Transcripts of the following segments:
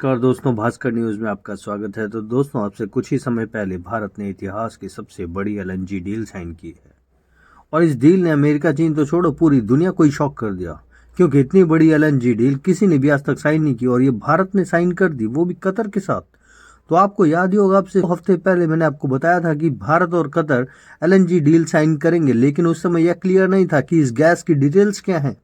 नमस्कार दोस्तों, भास्कर न्यूज में आपका स्वागत है। तो दोस्तों, आपसे कुछ ही समय पहले भारत ने इतिहास की सबसे बड़ी एलएनजी डील साइन की है और इस डील ने अमेरिका, चीन तो छोड़ो, पूरी दुनिया को ही शॉक कर दिया, क्योंकि इतनी बड़ी एलएनजी डील किसी ने भी आज तक साइन नहीं की और ये भारत ने साइन कर दी, वो भी कतर के साथ। तो आपको याद ही होगा, आपसे हफ्ते पहले मैंने आपको बताया था कि भारत और कतर एलएनजी डील साइन करेंगे, लेकिन उस समय यह क्लियर नहीं था कि इस गैस की डिटेल्स क्या हैं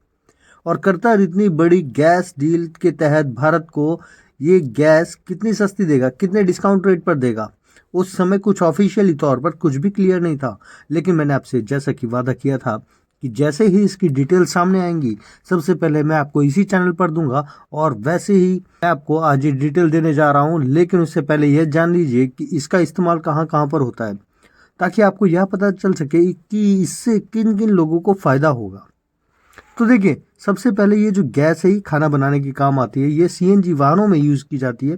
और कतर इतनी बड़ी गैस डील के तहत भारत को ये गैस कितनी सस्ती देगा, कितने डिस्काउंट रेट पर देगा। उस समय कुछ ऑफिशियली तौर पर कुछ भी क्लियर नहीं था, लेकिन मैंने आपसे जैसा कि वादा किया था कि जैसे ही इसकी डिटेल सामने आएंगी सबसे पहले मैं आपको इसी चैनल पर दूंगा और वैसे ही मैं आपको आज ये डिटेल देने जा रहा हूँ। लेकिन उससे पहले यह जान लीजिए कि इसका इस्तेमाल कहाँ कहाँ पर होता है, ताकि आपको यह पता चल सके कि इससे किन किन लोगों को फायदा होगा। तो देखिए, सबसे पहले ये जो गैस है, ये खाना बनाने के काम आती है। ये सीएनजी वाहनों में यूज़ की जाती है,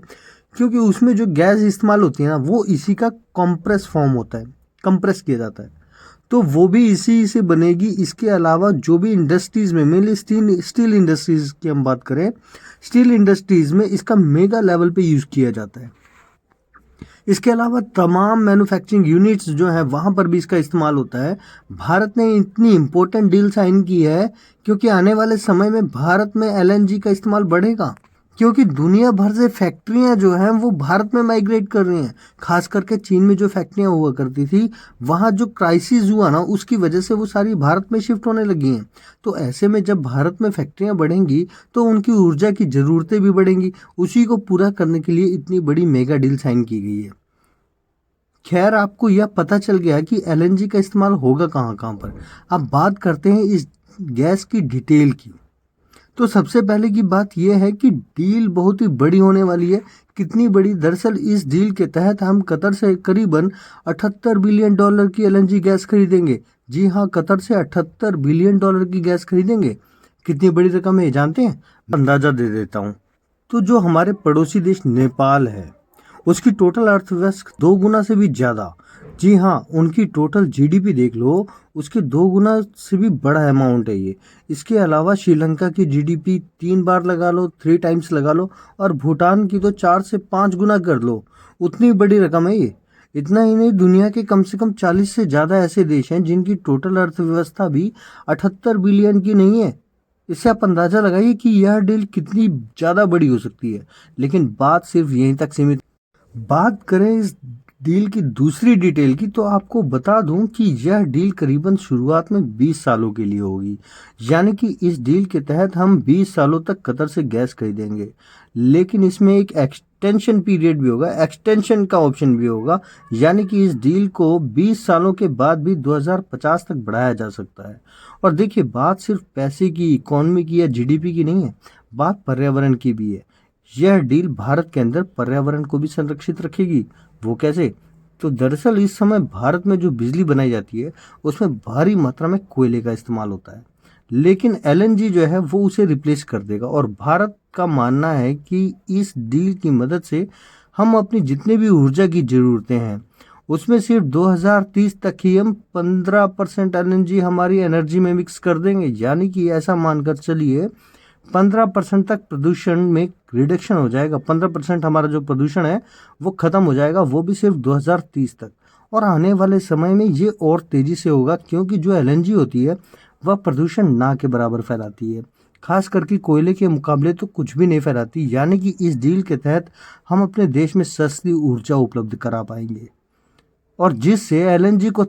क्योंकि उसमें जो गैस इस्तेमाल होती है ना, वो इसी का कंप्रेस फॉर्म होता है, कंप्रेस किया जाता है, तो वो भी इसी से बनेगी। इसके अलावा जो भी इंडस्ट्रीज़ में, मेनली स्टील इंडस्ट्रीज़ की हम बात करें, स्टील इंडस्ट्रीज़ में इसका मेगा लेवल पे यूज़ किया जाता है। इसके अलावा तमाम मैन्युफैक्चरिंग यूनिट्स जो हैं वहाँ पर भी इसका इस्तेमाल होता है। भारत ने इतनी इम्पोर्टेंट डील साइन की है क्योंकि आने वाले समय में भारत में एलएनजी का इस्तेमाल बढ़ेगा, क्योंकि दुनिया भर से फैक्ट्रियां जो हैं वो भारत में माइग्रेट कर रही हैं। खास करके चीन में जो फैक्ट्रियां हुआ करती थी, वहाँ जो क्राइसिस हुआ ना, उसकी वजह से वो सारी भारत में शिफ्ट होने लगी हैं। तो ऐसे में जब भारत में फैक्ट्रियां बढ़ेंगी तो उनकी ऊर्जा की ज़रूरतें भी बढ़ेंगी। उसी को पूरा करने के लिए इतनी बड़ी मेगा डील साइन की गई है। खैर, आपको यह पता चल गया कि एलएनजी का इस्तेमाल होगा कहाँ कहाँ पर। अब बात करते हैं इस गैस की डिटेल की। तो सबसे पहले की बात यह है कि डील बहुत ही बड़ी होने वाली है। कितनी बड़ी? दरअसल इस डील के तहत हम कतर से करीबन 78 बिलियन डॉलर की एलएनजी गैस खरीदेंगे। जी हाँ, कतर से 78 बिलियन डॉलर की गैस खरीदेंगे। कितनी बड़ी रकम है, ये जानते हैं? अंदाजा दे देता हूँ। तो जो हमारे पड़ोसी देश नेपाल है, उसकी टोटल अर्थव्यवस्था 2 गुना से भी ज़्यादा, जी हाँ, उनकी टोटल जीडीपी देख लो, उसके 2 गुना से भी बड़ा अमाउंट है ये। इसके अलावा श्रीलंका की जीडीपी 3 बार लगा लो, 3 टाइम्स लगा लो, और भूटान की तो 4 से 5 गुना कर लो। उतनी बड़ी रकम है ये। इतना ही नहीं, दुनिया के कम से कम 40 से ज़्यादा ऐसे देश हैं जिनकी टोटल अर्थव्यवस्था भी 78 बिलियन की नहीं है। इससे आप अंदाज़ा लगाइए कि यह डील कितनी ज़्यादा बड़ी हो सकती है। लेकिन बात सिर्फ यहीं तक सीमित। बात करें इस डील की दूसरी डिटेल की, तो आपको बता दूं कि यह डील करीबन शुरुआत में 20 सालों के लिए होगी। यानी कि इस डील के तहत हम 20 सालों तक कतर से गैस खरीदेंगे, लेकिन इसमें एक एक्सटेंशन पीरियड भी होगा, एक्सटेंशन का ऑप्शन भी होगा। यानी कि इस डील को 20 सालों के बाद भी 2050 तक बढ़ाया जा सकता है। और देखिए, बात सिर्फ पैसे की, इकोनॉमी की या जीडीपी की नहीं है, बात पर्यावरण की भी है। यह डील भारत के अंदर पर्यावरण को भी संरक्षित रखेगी। वो कैसे? तो दरअसल इस समय भारत में जो बिजली बनाई जाती है उसमें भारी मात्रा में कोयले का इस्तेमाल होता है, लेकिन एलएनजी जो है वो उसे रिप्लेस कर देगा। और भारत का मानना है कि इस डील की मदद से हम अपनी जितने भी ऊर्जा की ज़रूरतें हैं उसमें सिर्फ 2030 तक ही हम 15% एलएनजी हमारी एनर्जी में मिक्स कर देंगे। यानी कि ऐसा मानकर चलिए 15% तक प्रदूषण में रिडक्शन हो जाएगा। 15% हमारा जो प्रदूषण है वो खत्म हो जाएगा, वो भी सिर्फ 2030 तक। और आने वाले समय में ये और तेजी से होगा, क्योंकि जो एलएनजी होती है वह प्रदूषण ना के बराबर फैलाती है। खास करके कोयले के मुकाबले तो कुछ भी नहीं फैलाती। यानी कि इस डील के तहत हम अपने देश में सस्ती ऊर्जा उपलब्ध करा पाएंगे, और जिससे एलएनजी को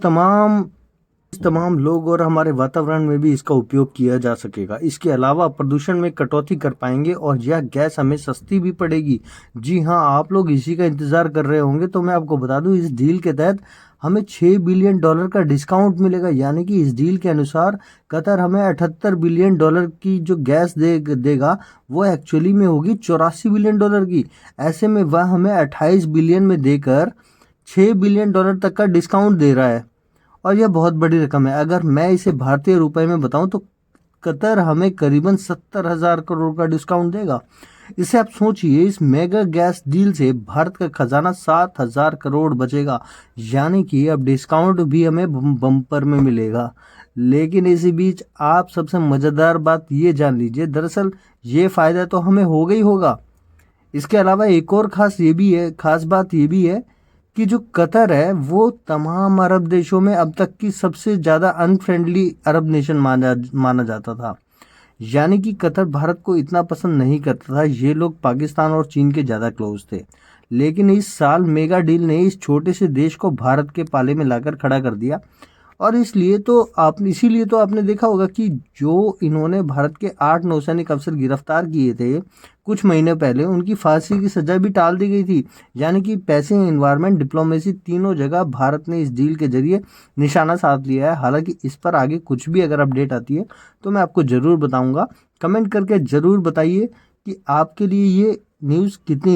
तमाम लोग और हमारे वातावरण में भी इसका उपयोग किया जा सकेगा। इसके अलावा प्रदूषण में कटौती कर पाएंगे और यह गैस हमें सस्ती भी पड़ेगी। जी हाँ, आप लोग इसी का इंतज़ार कर रहे होंगे, तो मैं आपको बता दूं, इस डील के तहत हमें 6 बिलियन डॉलर का डिस्काउंट मिलेगा। यानी कि इस डील के अनुसार कतर हमें 78 बिलियन डॉलर की जो गैस देगा वो एक्चुअली में होगी 84 बिलियन डॉलर की। ऐसे में वह हमें 28 बिलियन में देकर 6 बिलियन डॉलर तक का डिस्काउंट दे रहा है, और यह बहुत बड़ी रकम है। अगर मैं इसे भारतीय रुपए में बताऊं तो कतर हमें करीबन 70,000 करोड़ का डिस्काउंट देगा। इसे आप सोचिए, इस मेगा गैस डील से भारत का खजाना 7,000 करोड़ बचेगा। यानी कि अब डिस्काउंट भी हमें बम्पर में मिलेगा। लेकिन इसी बीच आप सबसे मज़ेदार बात ये जान लीजिए, दरअसल ये फ़ायदा तो हमें होगा ही होगा, इसके अलावा एक और खास बात ये भी है कि जो कतर है वो तमाम अरब देशों में अब तक की सबसे ज़्यादा अनफ्रेंडली अरब नेशन माना जाता था। यानी कि कतर भारत को इतना पसंद नहीं करता था, ये लोग पाकिस्तान और चीन के ज़्यादा क्लोज थे। लेकिन इस साल मेगा डील ने इस छोटे से देश को भारत के पाले में लाकर खड़ा कर दिया। और इसीलिए तो आपने देखा होगा कि जो इन्होंने भारत के 8 नौसैनिक अफसर गिरफ्तार किए थे कुछ महीने पहले, उनकी फांसी की सजा भी टाल दी गई थी। यानी कि पैसे, एनवायरनमेंट, डिप्लोमेसी, तीनों जगह भारत ने इस डील के जरिए निशाना साध लिया है। हालांकि इस पर आगे कुछ भी अगर अपडेट आती है तो मैं आपको ज़रूर बताऊंगा। कमेंट करके ज़रूर बताइए कि आपके लिए ये न्यूज़ कितनी